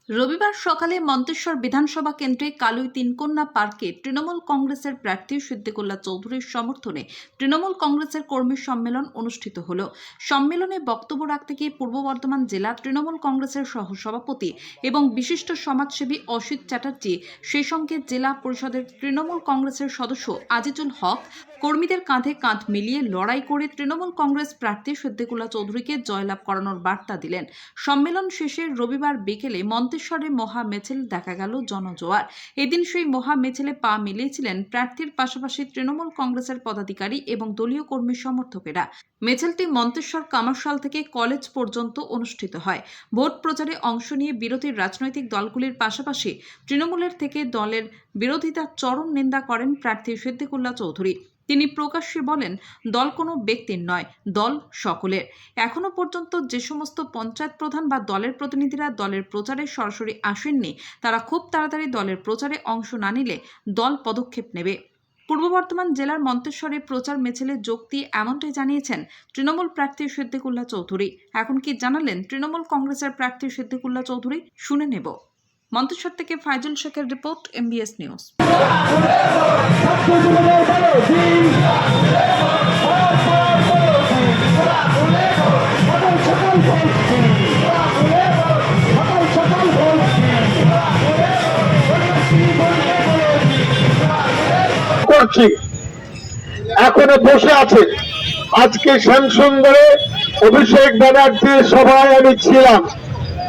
রবিবার সকালে মন্তেশ্বর বিধানসভা কেন্দ্রে কালুই তিনকন্যা পার্কে তৃণমূল কংগ্রেসের প্রার্থী সিদ্দিকুল্লাহ চৌধুরীর সমর্থনে তৃণমূল কংগ্রেসের কর্মী সম্মেলন অনুষ্ঠিত হল। সম্মেলনে বক্তব্য রাখতে গিয়ে পূর্ব বর্ধমান জেলা তৃণমূল কংগ্রেসের সহসভাপতি এবং বিশিষ্ট সমাজসেবী অসিত চ্যাটার্জি, সেই সঙ্গে জেলা পরিষদের তৃণমূল কংগ্রেসের সদস্য আজিজুল হক কর্মীদের কাঁধে কাঁধ মিলিয়ে লড়াই করে তৃণমূল কংগ্রেস প্রার্থী সিদ্দিকুল্লাহ চৌধুরীকে জয়লাভ করানোর বার্তা দিলেন। সম্মেলন শেষে রবিবার বিকেলে মন্তেশ্বরে মহা মিছিল দেখা গেল জনজোয়ার। এদিন সেই মহা মিছিলে পা মিলিয়েছিলেন প্রার্থীর পাশাপাশি তৃণমূল কংগ্রেসের পদাধিকারী এবং দলীয় কর্মী সমর্থকেরা। মিছিলটি মন্তেশ্বর কামারশাল থেকে কলেজ পর্যন্ত অনুষ্ঠিত হয়। ভোট প্রচারে অংশ নিয়ে বিরোধী রাজনৈতিক দলগুলির পাশাপাশি তৃণমূলের থেকে দলের বিরোধিতা চরম নিন্দা করেন প্রার্থী সিদ্দিকুল্লাহ চৌধুরী। তিনি প্রকাশ্যে বলেন, দল কোনো ব্যক্তির নয়, দল সকলের। এখনো পর্যন্ত যে সমস্ত পঞ্চায়েত প্রধান বা দলের প্রতিনিধিরা দলের প্রচারে সরাসরি আসেননি, তারা খুব তাড়াতাড়ি দলের প্রচারে অংশ না নিলে দল পদক্ষেপ নেবে। পূর্ব বর্ধমান জেলার মন্তেশ্বরে প্রচার মিছিলে যোগ দিয়ে এমনটাই জানিয়েছেন তৃণমূল প্রার্থী সিদ্দিকুল্লাহ চৌধুরী। এখন কি জানালেন তৃণমূল কংগ্রেসের প্রার্থী সিদ্দিকুল্লাহ চৌধুরী, শুনে নেব। মন্তেশ্বর থেকে ফাইজুল শেখের রিপোর্ট, MBS নিউজ। এখনো বসে আছে। আজকে শ্যামসুন্দরে অভিষেক ব্যানার্জির সভায় আমি ছিলাম।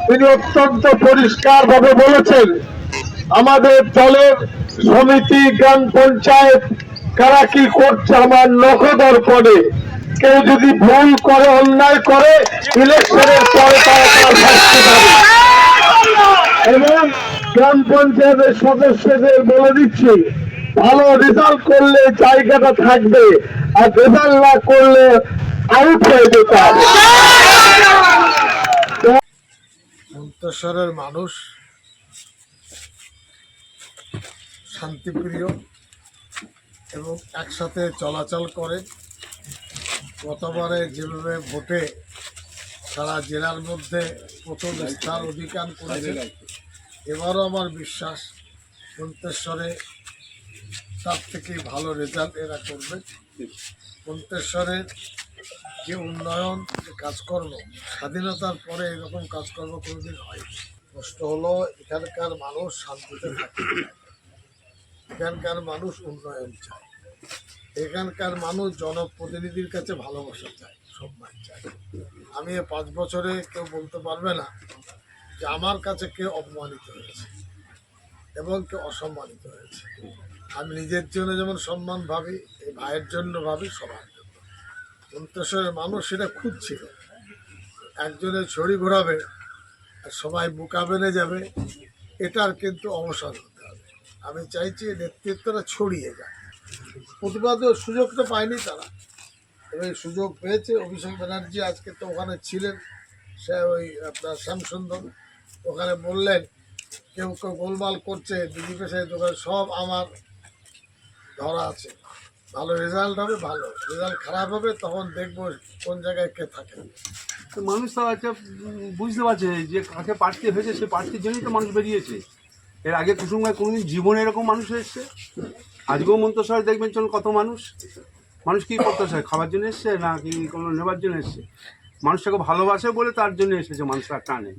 তিনি অত্যন্ত পরিষ্কার ভাবে বলেছেন, আমাদের দলের সমিতি, গ্রাম পঞ্চায়েত কারা কি করছে আমার নখদর্পণে। কেউ যদি ভুল করে, অন্যায় করে, ইলেকশনের পরে তারা তার শাস্তি পাবে। এবং গ্রাম পঞ্চায়েতের সদস্যদের বলে দিচ্ছি, ভালো রেজাল্ট করলে জায়গাটা থাকবে, আর রেজাল্ট না করলে আউট হয়ে যেতে হবে। মন্তেশ্বরের মানুষ শান্তিপ্রিয় এবং একসাথে চলাচল করে। গতবারে যেভাবে ভোটে সারা জেলার মধ্যে প্রথম স্থান অধিকার করেছে, এবারও আমার বিশ্বাস মন্তেশ্বরে তার থেকে ভালো রেজাল্ট এরা করবে। মন্তেশ্বরের যে উন্নয়ন, যে কাজকর্ম, স্বাধীনতার পরে এরকম কাজকর্ম কোনোদিন হয়নি। কষ্ট হলো এখানকার মানুষ শান্তিতে থাকে, এখানকার মানুষ উন্নয়ন চায়, এখানকার মানুষ জনপ্রতিনিধির কাছে ভালোবাসা চায়, সম্মান চায়। আমি 5 বছরে কেউ বলতে পারবে না যে আমার কাছে কেউ অপমানিত হয়েছে এবং কেউ অসম্মানিত হয়েছে। আমি নিজের জন্য যেমন সম্মান ভাবি, এই ভাইয়ের জন্য ভাবি, সবার জন্য। মন্তেশ্বরের মানুষ সেটা খুঁজছিল, একজনের ছড়ি ঘোরাবে আর সবাই বুকা বেঁধে যাবে, এটার কিন্তু অবসান হতে হবে। আমি চাইছি নেতৃত্বটা ছড়িয়ে যায়। প্রতিবাদের সুযোগটা পায়নি তারা, এবং সুযোগ পেয়েছে। অভিষেক ব্যানার্জি আজকে তো ওখানে ছিলেন, সে ওই আপনার শ্যামসুন্দর, ওখানে বললেন কেউ কেউ গোলমাল করছে, বিজেপি সাথে দোকান সব আমার ধরা আছে। ভালো রেজাল্ট হবে, ভালো রেজাল্ট খারাপ হবে, তখন দেখবো কোন জায়গায় কে থাকে। তো মানুষ তো একটা বুঝতে পারছে যে কাকে প্রার্থী হয়েছে, সেই প্রার্থীর জন্যই তো মানুষ বেরিয়েছে। এর আগে কুসুমগায় কোনোদিন জীবনে এরকম মানুষ এসছে? আজকেও মন্তেশ্বরে দেখবেন চলুন কত মানুষ। মানুষ কী করতে চায়, খাবার জন্য এসছে না কি কোনো নেবার জন্য এসছে? মানুষটাকে ভালোবাসে বলে তার জন্য এসেছে, মানুষটা টানে।